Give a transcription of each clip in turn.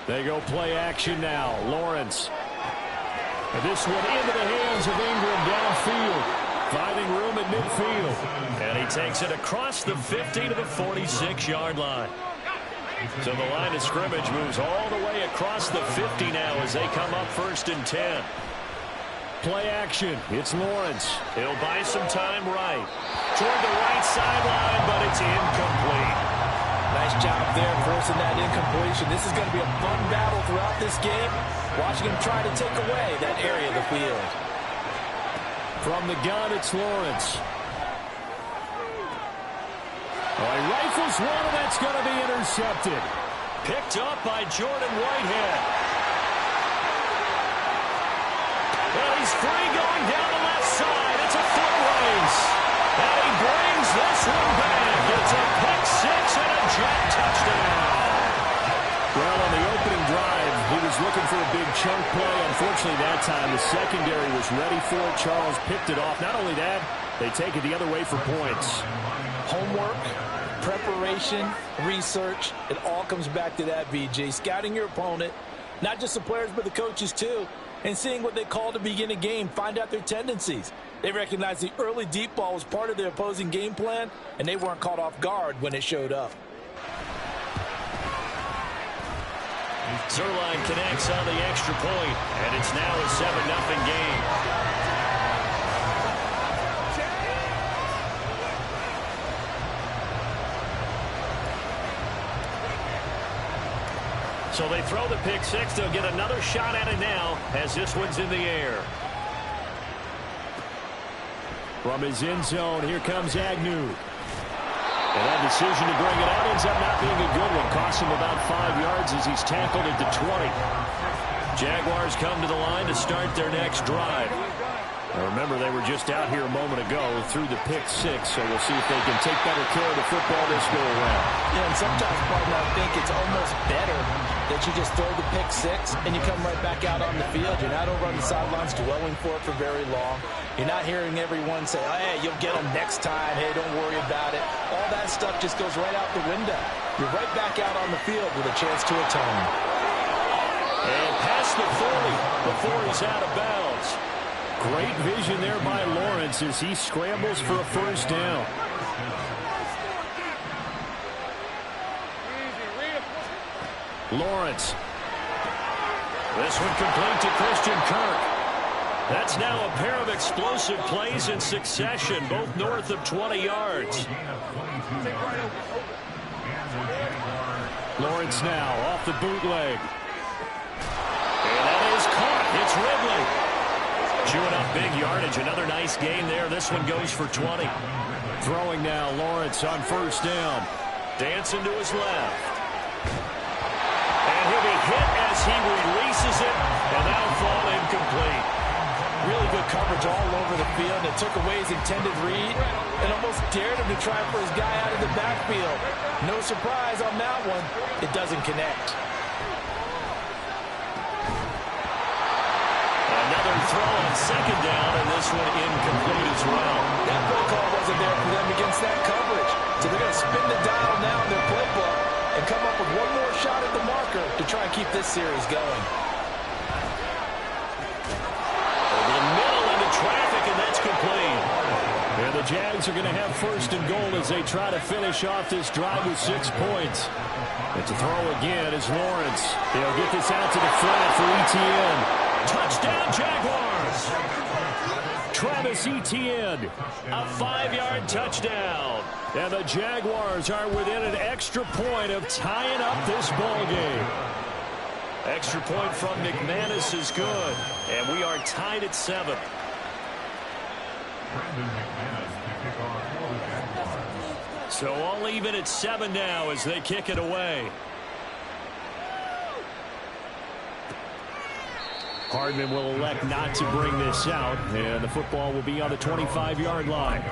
They go play action now. Lawrence. And this one into the hands of Ingram downfield. Finding room at midfield. And he takes it across the 50 to the 46-yard line. So the line of scrimmage moves all the way across the 50 now as they come up 1st and 10. Play action. It's Lawrence. He'll buy some time right. Toward the right sideline, but it's incomplete. Nice job there forcing that incompletion. This is going to be a fun battle throughout this game. Watching him try to take away that area of the field. From the gun, it's Lawrence. Oh, he rifles one, and that's going to be intercepted. Picked up by Jordan Whitehead. And he's free going down the left side. It's a foot race. And he brings this one back. It's a pick six and a jet touchdown. Well, on the opening drive, he was looking for a big chunk play. Unfortunately, that time, the secondary was ready for it. Charles picked it off. Not only that, they take it the other way for points. Homework, preparation, research, it all comes back to that, VJ. Scouting your opponent, not just the players, but the coaches too, and seeing what they call to begin a game, find out their tendencies. They recognized the early deep ball was part of their opposing game plan, and they weren't caught off guard when it showed up. Zerline connects on the extra point, and it's now a 7-0 game. So they throw the pick six. They'll get another shot at it now as this one's in the air. From his end zone, here comes Agnew. And that decision to bring it out ends up not being a good one. Costs him about 5 yards as he's tackled at the 20. Jaguars come to the line to start their next drive. Now remember, they were just out here a moment ago through the pick six, so we'll see if they can take better care of the football this go around. Yeah, and sometimes, partner, I think it's almost better that you just throw the pick six and you come right back out on the field. You're not over on the sidelines dwelling for it for very long. You're not hearing everyone say, oh, hey, you'll get them next time. Hey, don't worry about it. All that stuff just goes right out the window. You're right back out on the field with a chance to atone. And past the 40 before he's out of bounds. Great vision there by Lawrence as he scrambles for a first down. Lawrence. This one complete to Christian Kirk. That's now a pair of explosive plays in succession, both north of 20 yards. Lawrence now off the bootleg. And that is caught. It's Ridley. Chewing up big yardage. Another nice gain there. This one goes for 20. Throwing now, Lawrence on first down. Dancing to his left. And he'll be hit as he releases it. And that'll fall incomplete. Really good coverage all over the field. It took away his intended read and almost dared him to try for his guy out of the backfield. No surprise on that one. It doesn't connect. Another throw on second down, and this one incomplete as well. That play call wasn't there for them against that coverage. So they're going to spin the dial now in their playbook and come up with one more shot at the marker to try and keep this series going. Over the middle into traffic, and that's complete. And the Jags are going to have first and goal as they try to finish off this drive with 6 points. And to throw again is Lawrence. They'll get this out to the flat for Etienne. Touchdown, Jaguars! Travis Etienne. A 5-yard touchdown. And the Jaguars are within an extra point of tying up this ball game. Extra point from McManus is good. And we are tied at 7. So all even at 7 now as they kick it away. Hardman will elect not to bring this out, and the football will be on the 25-yard line.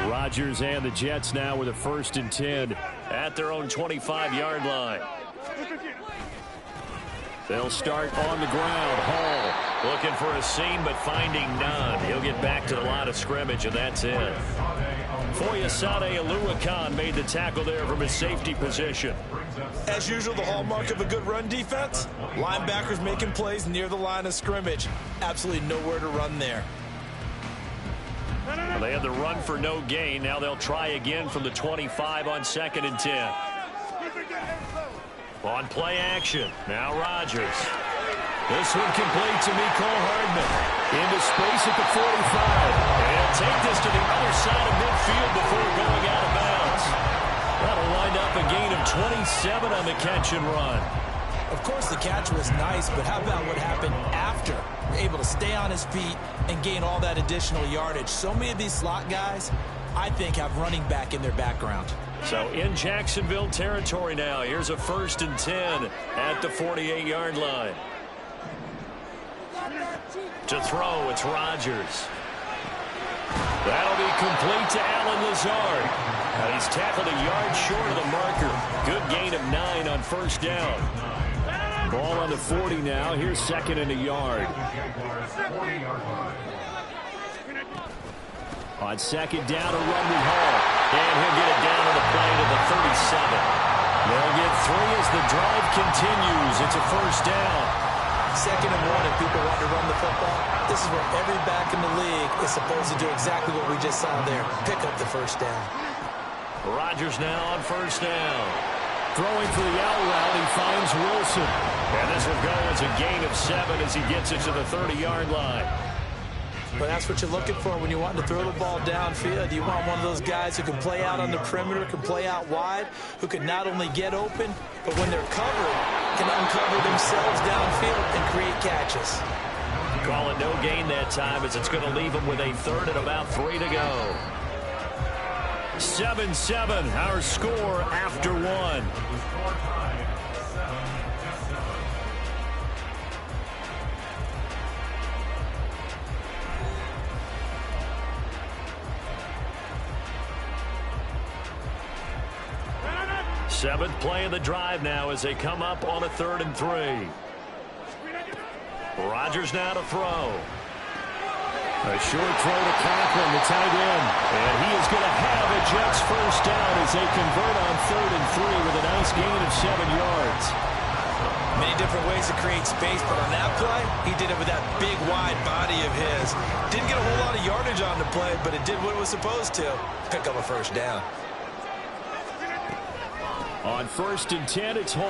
Rodgers and the Jets now with a 1st and 10 at their own 25-yard line. They'll start on the ground. Hall. Looking for a seam, but finding none. He'll get back to the line of scrimmage, and that's it. Foyesade Oluwakan made the tackle there from his safety position. As usual, the hallmark of a good run defense, linebackers making plays near the line of scrimmage. Absolutely nowhere to run there. Well, they had the run for no gain. Now they'll try again from the 25 on 2nd and 10. On play action, now Rodgers. This one complete to Mecole Hardman. Into space at the 45. And he'll take this to the other side of midfield before going out of bounds. That'll wind up a gain of 27 on the catch and run. Of course, the catch was nice, but how about what happened after? Able to stay on his feet and gain all that additional yardage. So many of these slot guys, I think, have running back in their background. So in Jacksonville territory now. Here's a 1st and 10 at the 48-yard line. To throw, it's Rodgers. That'll be complete to Allen Lazard. Now he's tackled a yard short of the marker. Good gain of 9 on 1st down. Ball on the 40 now. Here's 2nd and a yard. On 2nd down, a run with Hall. And he'll get it down on the play to the 37. They'll get 3 as the drive continues. It's a 1st down. 2nd and 1 if people want to run the football. This is where every back in the league is supposed to do exactly what we just saw there. Pick up the 1st down. Rodgers now on 1st down. Throwing for the out route, he finds Wilson. And this will go as a gain of 7 as he gets it to the 30-yard line. But that's what you're looking for when you want to throw the ball downfield. You want one of those guys who can play out on the perimeter, can play out wide, who can not only get open, but when they're covered, can uncover themselves downfield and create catches. Call it no gain that time as it's going to leave him with a 3rd and about 3 to go. 7-7, our score after 1. Seventh play of the drive now as they come up on a 3rd and 3. Rodgers now to throw. A short throw to Conklin, the tight end. And he is going to have a Jets 1st down as they convert on 3rd and 3 with a nice gain of 7 yards. Many different ways to create space, but on that play, he did it with that big, wide body of his. Didn't get a whole lot of yardage on the play, but it did what it was supposed to. Pick up a 1st down. On 1st and 10, it's Hall.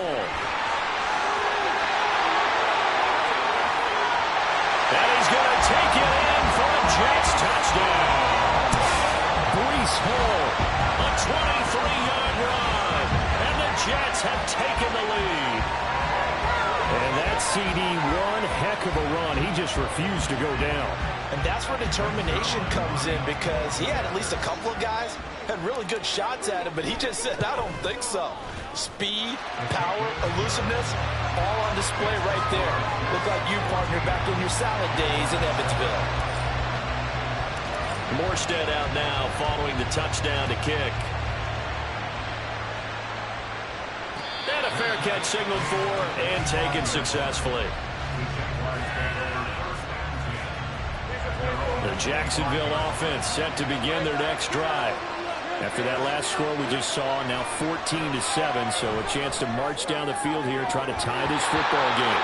And he's going to take it in for a Jets touchdown. Breece Hall. A 23-yard run. And the Jets have taken the lead. And that CD, one heck of a run. He just refused to go down. And that's where determination comes in, because he had at least a couple of guys had really good shots at him, but he just said, I don't think so. Speed, power, elusiveness, all on display right there. Look like you, partner, back in your salad days in Evansville. Morstead out now following the touchdown to kick. And a fair catch signaled for and taken successfully. The Jacksonville offense set to begin their next drive. After that last score we just saw, now 14-7, so a chance to march down the field here, try to tie this football game.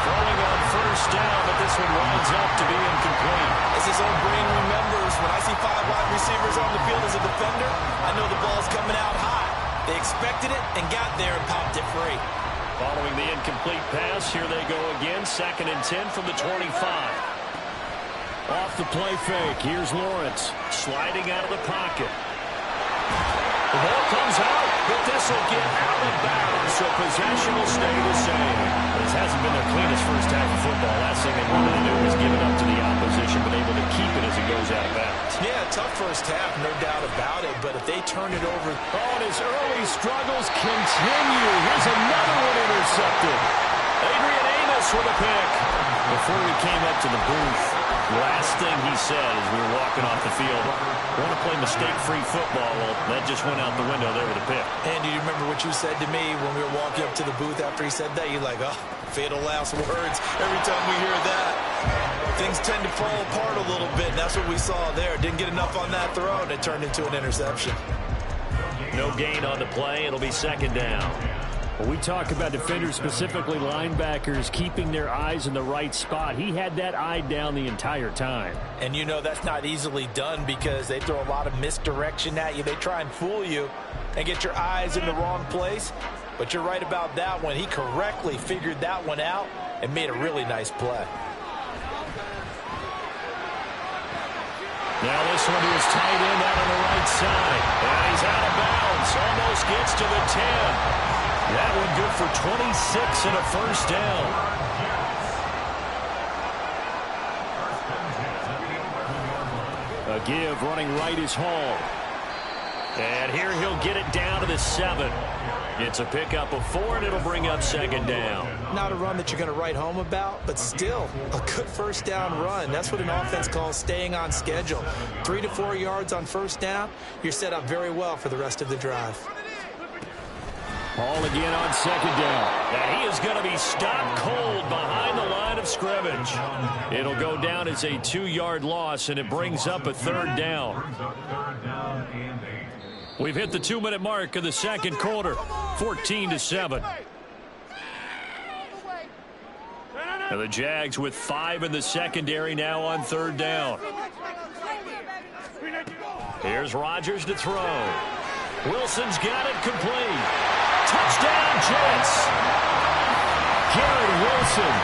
Throwing on 1st down, but this one winds up to be incomplete. As his own brain remembers, when I see 5 wide receivers on the field as a defender, I know the ball's coming out high. They expected it and got there and popped it free. Following the incomplete pass, here they go again, 2nd and 10 from the 25. Off the play fake, here's Lawrence. Sliding out of the pocket. The ball comes out, but this will get out of bounds, so possession will stay the same. This hasn't been their cleanest first half of football. Last thing they wanted to do was give it up to the opposition, but able to keep it as it goes out of bounds. Yeah, tough first half, no doubt about it, but if they turn it over... Oh, and his early struggles continue. Here's another one intercepted. Adrian Amos with a pick. Before we came up to the booth, last thing he said as we were walking off the field, want to play mistake-free football. Well, that just went out the window there with a pick. And do you remember what you said to me when we were walking up to the booth after he said that? You're like, oh, fatal last words every time we hear that. things tend to fall apart a little bit, and that's what we saw there. Didn't get enough on that throw, and it turned into an interception. No gain on the play. It'll be second down. Well, we talk about defenders, specifically linebackers, keeping their eyes in the right spot. He had that eye down the entire time. And you know that's not easily done because they throw a lot of misdirection at you. They try and fool you and get your eyes in the wrong place. But you're right about that one. He correctly figured that one out and made a really nice play. Now this one to his tight end out on the right side. And he's out of bounds. Almost gets to the 10. That one good for 26 and a first down. A give running right is Hall. And here he'll get it down to the 7. It's a pickup of 4, and it'll bring up second down. Not a run that you're going to write home about, but still a good first down run. That's what an offense calls staying on schedule. 3 to 4 yards on first down. You're set up very well for the rest of the drive. Hall again on second down. And he is going to be stopped cold behind the line of scrimmage. It'll go down as a 2-yard loss, and it brings up a third down. We've hit the 2-minute mark of the second quarter, 14-7. And the Jags with 5 in the secondary now on third down. Here's Rodgers to throw. Wilson's got it complete. Touchdown, Jets. Garrett Wilson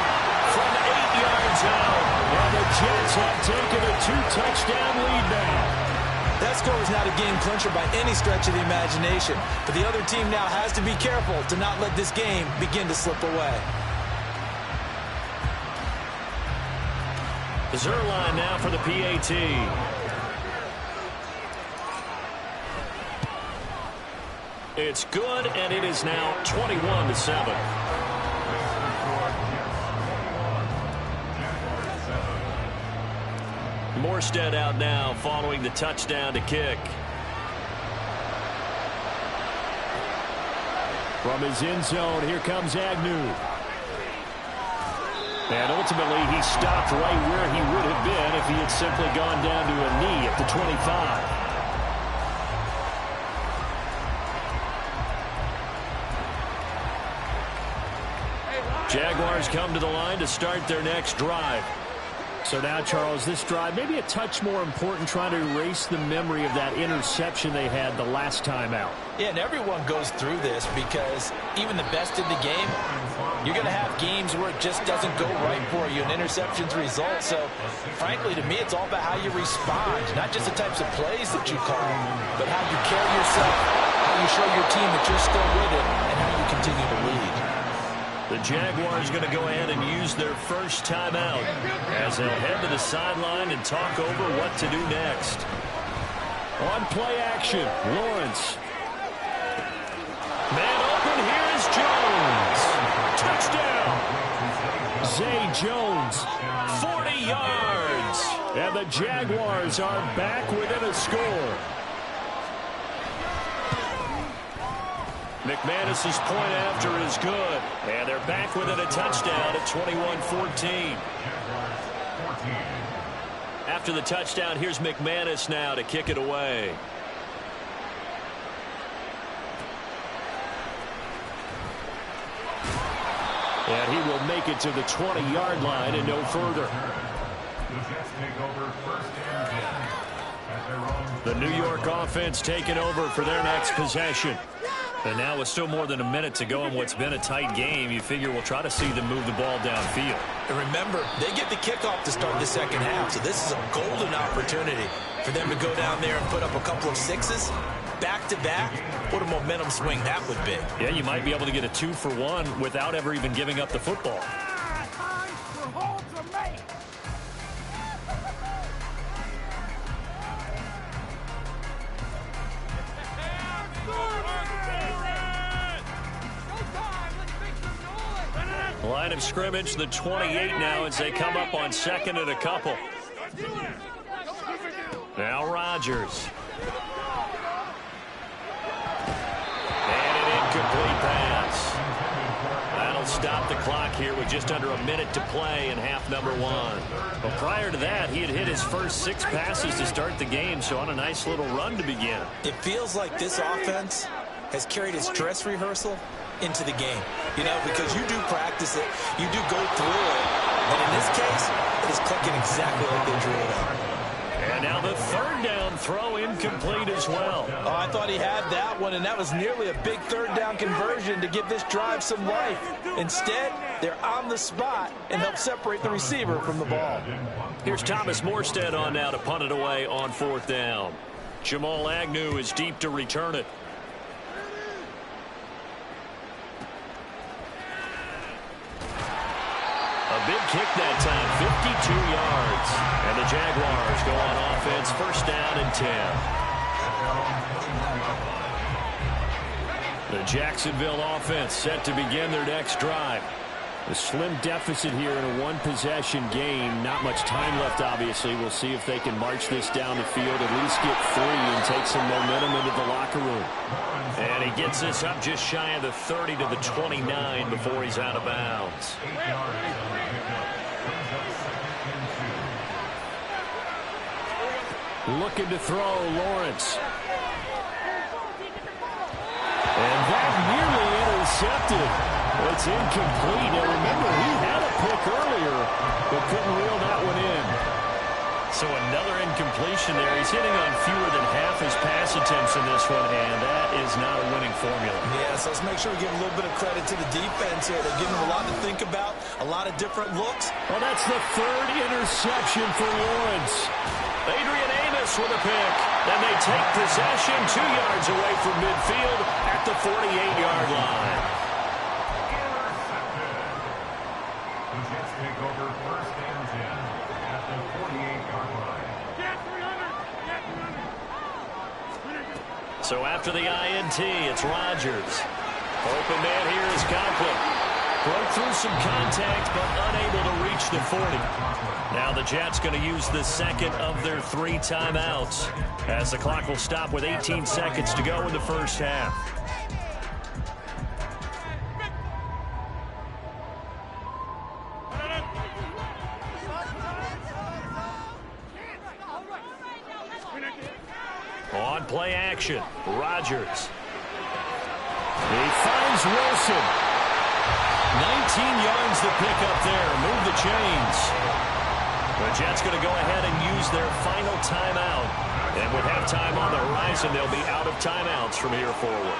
From 8 yards out. and the Jets have taken a 2-touchdown lead now. That score was not a game clincher by any stretch of the imagination, but the other team now has to be careful to not let this game begin to slip away. Zerline now for the PAT. It's good, and it is now 21-7. Morstead out now following the touchdown to kick. From his end zone, here comes Agnew. And ultimately, he stopped right where he would have been if he had simply gone down to a knee at the 25. Jaguars come to the line to start their next drive. So now, Charles, this drive maybe a touch more important, trying to erase the memory of that interception they had the last time out. Yeah, and everyone goes through this because even the best in the game, you're going to have games where it just doesn't go right for you, and interceptions result. So, frankly, to me, it's all about how you respond, not just the types of plays that you call, but how you carry yourself, how you show your team that you're still with it, and how you continue to lead. The Jaguars going to go ahead and use their first timeout as they'll head to the sideline and talk over what to do next. On play action, Lawrence. Man open, here is Jones. Touchdown. Zay Jones. 40 yards. And the Jaguars are back within a score. McManus's point after is good. And they're back within a touchdown at 21-14. After the touchdown, here's McManus now to kick it away. And he will make it to the 20-yard line and no further. The New York offense taking over for their next possession. And now with still more than a minute to go in what's been a tight game, you figure we'll try to see them move the ball downfield. And remember, they get the kickoff to start the second half, so this is a golden opportunity for them to go down there and put up a couple of sixes back-to-back. What a momentum swing that would be. Yeah, you might be able to get a 2-for-1 without ever even giving up the football. Line of scrimmage, the 28 now as they come up on second and a couple. Now Rodgers. And an incomplete pass. That'll stop the clock back here with just under a minute to play in half number one. Well, prior to that, he had hit his first 6 passes to start the game, so on a nice little run to begin. It feels like this offense has carried its dress rehearsal into the game, because you do practice it, you do go through it, and in this case, it is clicking exactly like they drew it up. And now the third down throw incomplete as well. Oh, I thought he had that one, and that was nearly a big third down conversion to give this drive some life. Instead, they're on the spot and help separate the receiver from the ball. Here's Thomas Morstead on now to punt it away on 4th down. Jamal Agnew is deep to return it. A big kick that time, 52 yards. And the Jaguars go on offense, 1st down and 10. The Jacksonville offense set to begin their next drive. A slim deficit here in a one-possession game. Not much time left, obviously. We'll see if they can march this down the field, at least get 3 and take some momentum into the locker room. And he gets this up just shy of the 30 to the 29 before he's out of bounds. Looking to throw, Lawrence. And that nearly intercepted. It's incomplete. Now remember, he had a pick earlier, but couldn't reel that one in. So another incompletion there. He's hitting on fewer than half his pass attempts in this one, and that is not a winning formula. Yeah, so let's make sure we give a little bit of credit to the defense here. They're giving him a lot to think about, a lot of different looks. Well, that's the 3rd interception for Lawrence. Adrian Amos with a pick. Then they take possession 2 yards away from midfield at the 48-yard line. The Jets take over 1st and 10 at the 48-yard line. So after the INT, it's Rodgers. Open man here is Conklin. Broke through some contact, but unable to reach the 40. Now the Jets going to use the 2nd of their 3 timeouts, as the clock will stop with 18 seconds to go in the 1st half. On play action, Rodgers. He finds Wilson. 19 yards to pick up there. Move the chains. The Jets going to go ahead and use their final timeout. And with halftime on the horizon, they'll be out of timeouts from here forward.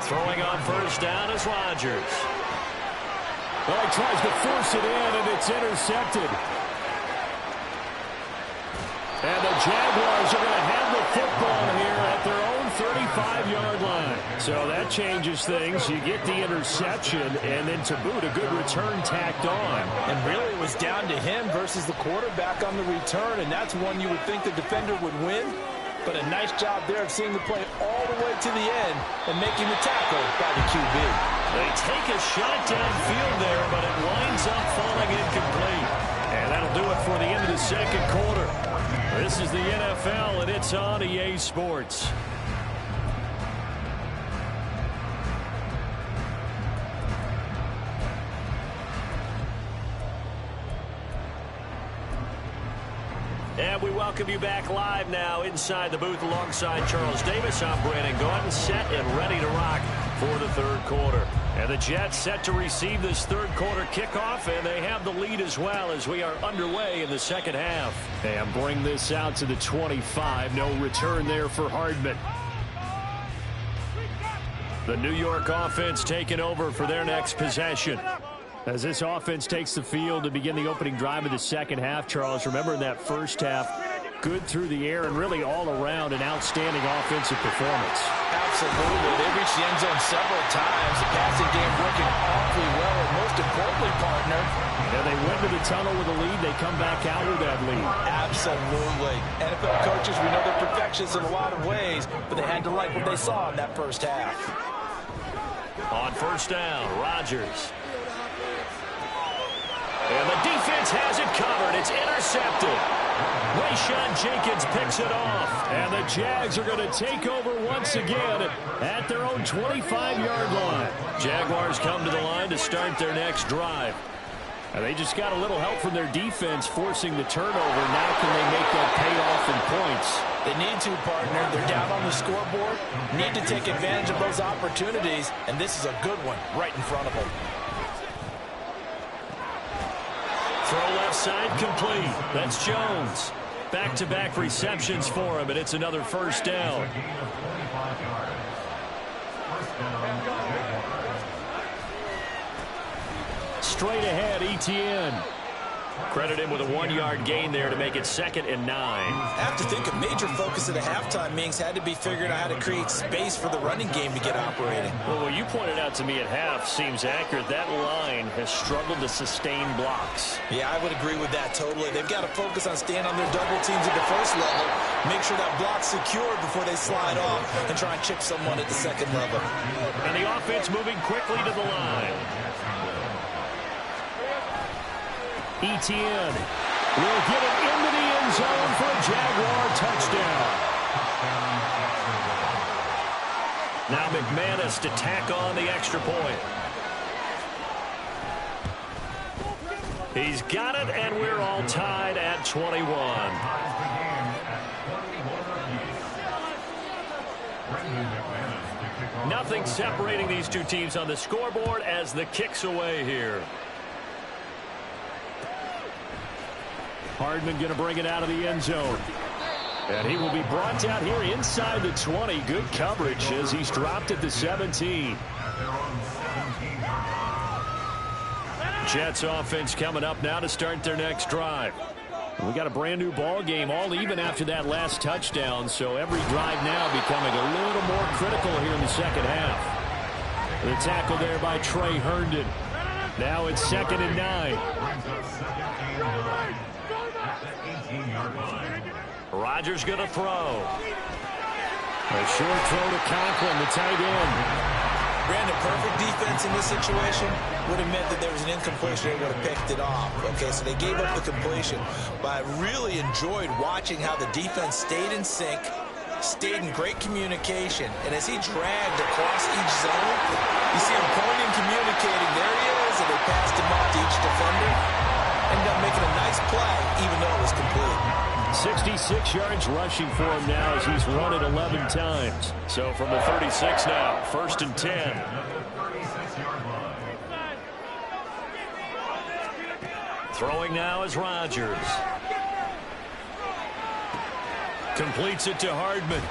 Throwing on 1st down is Rodgers. Well, he tries to force it in, and it's intercepted. And the Jaguars are going to have the football here at their own 35-yard line. So that changes things. You get the interception, and then to boot, a good return tacked on. And really, it was down to him versus the quarterback on the return, and that's one you would think the defender would win. But a nice job there of seeing the play all the way to the end and making the tackle by the QB. They take a shot downfield there, but it winds up falling incomplete. And that'll do it for the end of the 2nd quarter. This is the NFL, and it's on EA Sports. And we welcome you back live now inside the booth alongside Charles Davis. I'm Brandon Gaudin, set and ready to rock for the 3rd quarter. And the Jets set to receive this 3rd quarter kickoff, and they have the lead as well as we are underway in the 2nd half. And bring this out to the 25. No return there for Hardman. The New York offense taking over for their next possession. As this offense takes the field to begin the opening drive of the 2nd half, Charles, remember in that 1st half, good through the air and really all around an outstanding offensive performance. Absolutely. They reached the end zone several times. The passing game working awfully well, and most importantly, partner, Yeah, they went to the tunnel with a lead. They come back out with that lead. absolutely. NFL coaches, we know they're perfectionists in a lot of ways, but they had to like what they saw in that 1st half. On 1st down, Rodgers. And the defense has it covered. It's intercepted. Way Trayshawn Jenkins picks it off. And the Jags are going to take over once again at their own 25-yard line. Jaguars come to the line to start their next drive. And they just got a little help from their defense forcing the turnover. Now can they make that pay off in points? They need to, partner. They're down on the scoreboard. Need to take advantage of those opportunities. And this is a good one right in front of them. Throw left side complete. That's Jones. Back-to-back receptions for him, and it's another first down. Straight ahead, Etienne. Credit him with a 1-yard gain there to make it 2nd and 9. I have to think a major focus at the halftime means had to be figuring out how to create space for the running game to get operating. Well, what you pointed out to me at half seems accurate. That line has struggled to sustain blocks. Yeah, I would agree with that totally. They've got to focus on staying on their double teams at the first level, make sure that block's secured before they slide off, and try and chip someone at the second level. And the offense moving quickly to the line. Etienne will get it into the end zone for a Jaguar touchdown. Now McManus to tack on the extra point. He's got it, and we're all tied at 21. Nothing separating these two teams on the scoreboard as the kick's away here. Hardman going to bring it out of the end zone. And he will be brought down here inside the 20. Good coverage as he's dropped at the 17. Jets offense coming up now to start their next drive. We got a brand new ball game, all even after that last touchdown. So every drive now becoming a little more critical here in the second half. The tackle there by Trey Herndon. Now it's 2nd and 9. Rodgers going to throw. A short throw to Conklin, the tight end. Brandon, perfect defense in this situation would have meant that there was an incompletion. They would have picked it off. Okay, so they gave up the completion. But I really enjoyed watching how the defense stayed in sync, stayed in great communication. And as he dragged across each zone, you see him pointing, communicating. There he is, and they passed him off to each defender. Ended up making a nice play, even though it was complete. 66 yards rushing for him now as he's run it 11 times. So from the 36 now, 1st and 10. Throwing now is Rodgers. Completes it to Hardman.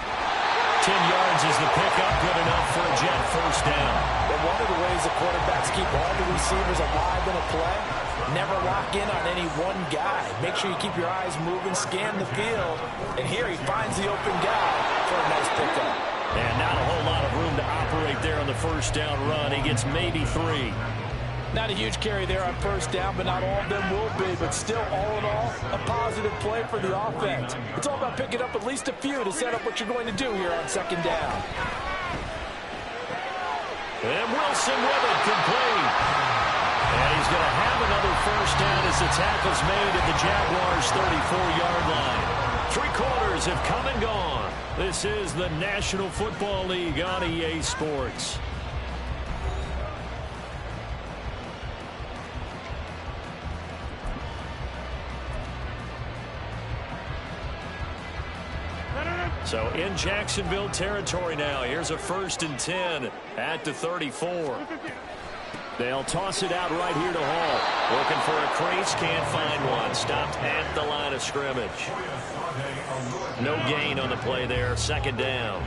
10 yards is the pickup, good enough for a Jet first down. But one of the ways the quarterbacks keep all the receivers alive in a play, never lock in on any one guy. Make sure you keep your eyes moving, scan the field, and here he finds the open guy for a nice pickup. And not a whole lot of room to operate there on the first down run. He gets maybe 3. Not a huge carry there on first down, but not all of them will be. But still, all in all, a positive play for the offense. It's all about picking up at least a few to set up what you're going to do here on 2nd down. And Wilson with it, complete. And he's going to have another first down as the tackle's made at the Jaguars' 34-yard line. 3 quarters have come and gone. This is the National Football League on EA Sports. So in Jacksonville territory now. Here's a 1st and 10 at the 34. They'll toss it out right here to Hall. Looking for a crease, can't find one. Stopped at the line of scrimmage. No gain on the play there. 2nd down.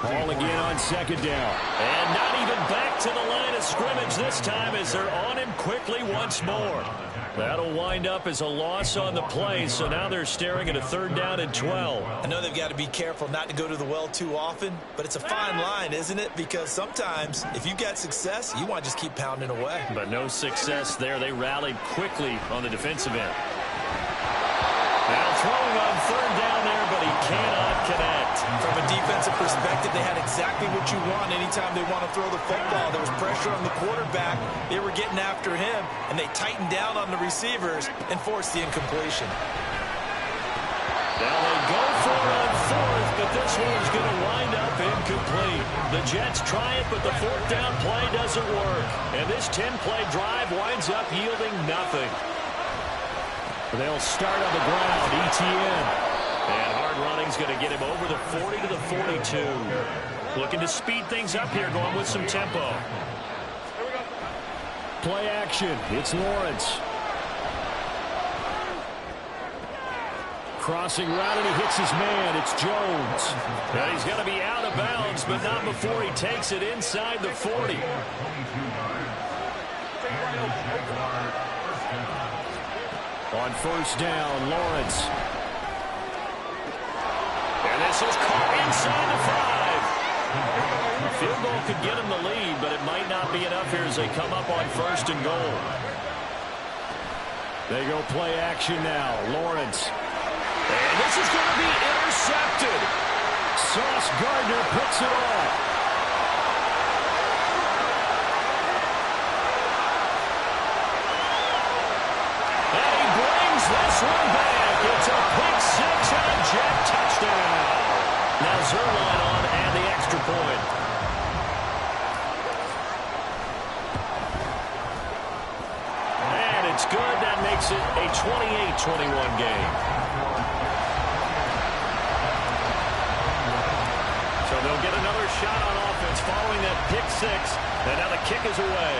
Hall again on 2nd down. And not even back to the line of scrimmage this time as they're on him quickly once more. That'll wind up as a loss on the play, so now they're staring at a 3rd down and 12. I know they've got to be careful not to go to the well too often, but it's a fine line, isn't it? Because sometimes, if you got success, you want to just keep pounding away. But no success there. They rallied quickly on the defensive end. Now throwing on third down there, but he cannot connect. From a defensive perspective, they had exactly what you want anytime they want to throw the football. There was pressure on the quarterback. They were getting after him, and they tightened down on the receivers and forced the incompletion. Now they go for it on fourth, but this one is going to wind up incomplete. The Jets try it, but the fourth down play doesn't work. And this 10-play drive winds up yielding nothing. They'll start on the ground, ETN. And hard running's going to get him over the 40 to the 42. Looking to speed things up here, going with some tempo. Play action. It's Lawrence. Crossing route, and he hits his man. It's Jones. And he's going to be out of bounds, but not before he takes it inside the 40. On first down, Lawrence. And this is caught inside the 5. A field goal could get him the lead, but it might not be enough here as they come up on first and goal. They go play action now. Lawrence. And this is going to be intercepted. Sauce Gardner picks it off. And he brings this one back. It's a pick six and a Jet touchdown. Now Zerline on and the extra point. And it's good. That makes it a 28-21 game. So they'll get another shot on offense following that pick six. And now the kick is away.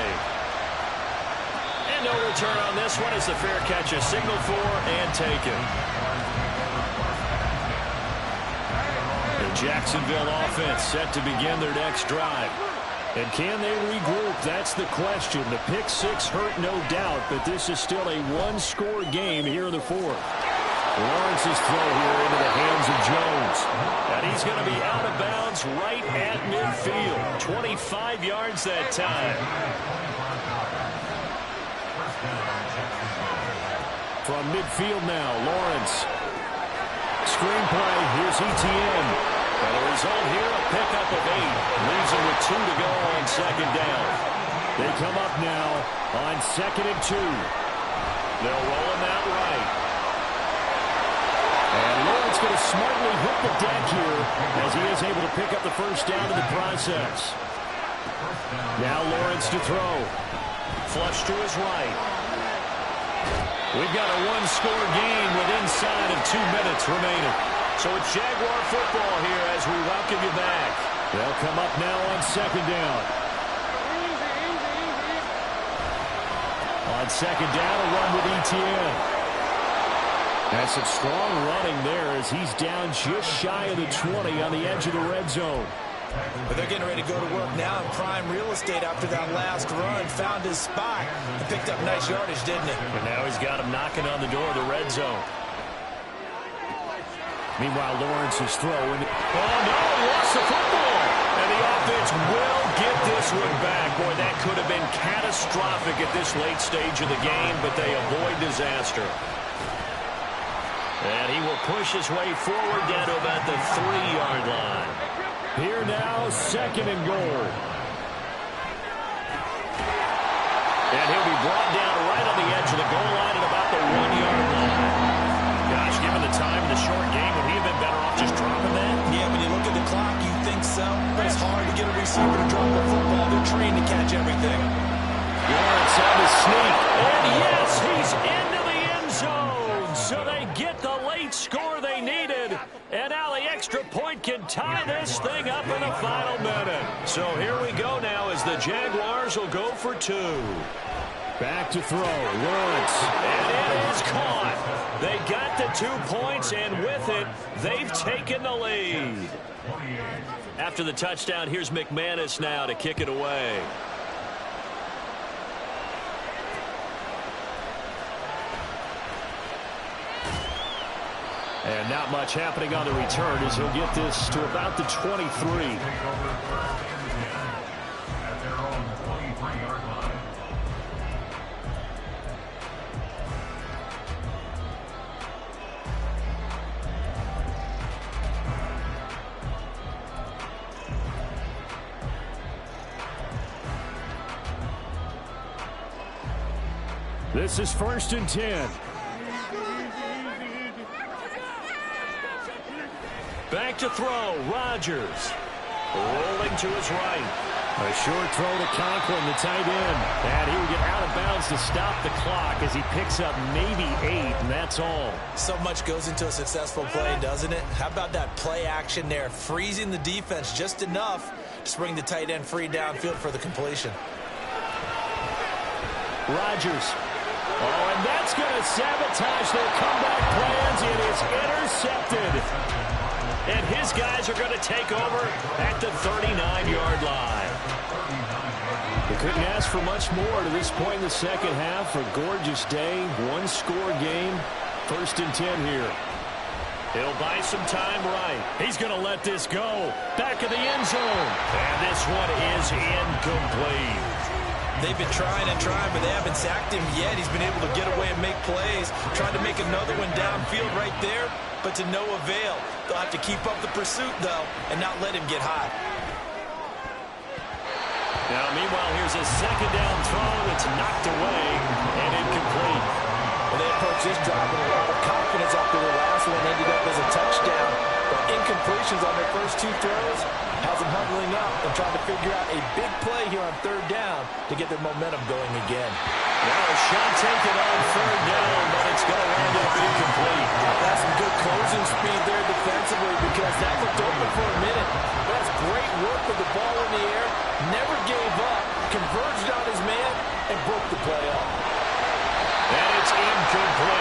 And no return on this one as the fair catch is signaled for and taken. The Jacksonville offense set to begin their next drive. And can they regroup? That's the question. The pick six hurt, no doubt, but this is still a one-score game here in the fourth. Lawrence's throw here into the hands of Jones. And he's going to be out of bounds right at midfield. 25 yards that time. From midfield now, Lawrence. Screenplay, here's ETN. And the result here, a pickup of 8. Leaves him with 2 to go on second down. They come up now on 2nd and 2. They'll roll him out right. And Lawrence going to smartly hit the deck here as he is able to pick up the first down in the process. Now Lawrence to throw. Flush to his right. We've got a one-score game with inside of 2 minutes remaining. So it's Jaguar football here as we welcome you back. They'll come up now on second down. On second down, a run with ETN. That's some strong running there as he's down just shy of the 20 on the edge of the red zone. But they're getting ready to go to work now in prime real estate after that last run. Found his spot. He picked up nice yardage, didn't he? And now he's got him knocking on the door of the red zone. Meanwhile, Lawrence is throwing. Oh, no, he lost the football. And the offense will get this one back. Boy, that could have been catastrophic at this late stage of the game, but they avoid disaster. And he will push his way forward down to about the 3-yard line. Here now, 2nd and goal. And he'll be brought down right on the edge of the goal line at about the 1-yard line. Gosh, given the time in the short game, would he have been better off just dropping that? Yeah, when you look at the clock, you think so. But it's hard to get a receiver to drop a football. They're trained to catch everything. Lawrence on the sneak. And yes, he's into the end zone. So they get the late score they needed. And now the extra point can tie this thing up in the final minute. So here we go now as the Jaguars will go for 2. Back to throw, Lawrence. And it is caught. They got the 2 points, and with it, they've taken the lead. After the touchdown, here's McManus now to kick it away. And not much happening on the return as he'll get this to about the 23. This is 1st and 10. Back to throw, Rodgers. Rolling to his right. A short throw to Conklin, the tight end. And he will get out of bounds to stop the clock as he picks up maybe 8, and that's all. So much goes into a successful play, doesn't it? How about that play action there? Freezing the defense just enough to bring the tight end free downfield for the completion. Rodgers. Oh, and that's going to sabotage their comeback plans. It is intercepted. And his guys are going to take over at the 39-yard line. They couldn't ask for much more to this point in the second half. A gorgeous day, one-score game. 1st and 10 here. He'll buy some time right. He's going to let this go. Back of the end zone. And this one is incomplete. They've been trying and trying, but they haven't sacked him yet. He's been able to get away and make plays. Trying to make another one downfield right there, but to no avail. They'll have to keep up the pursuit, though, and not let him get high. Now, meanwhile, here's a second down throw that's knocked away and incomplete. Well, they approach this drive with a lot of confidence after the last one ended up as a touchdown. But incompletions on their first 2 throws has them huddling up and trying to figure out a big play here on 3rd down to get their momentum going again. Now a shot taken on 3rd down, but it's going to wind up incomplete. That's some good closing speed there defensively because that looked open for a minute. That's great work with the ball in the air. Never gave up, converged on his man, and broke the play up. And it's incomplete.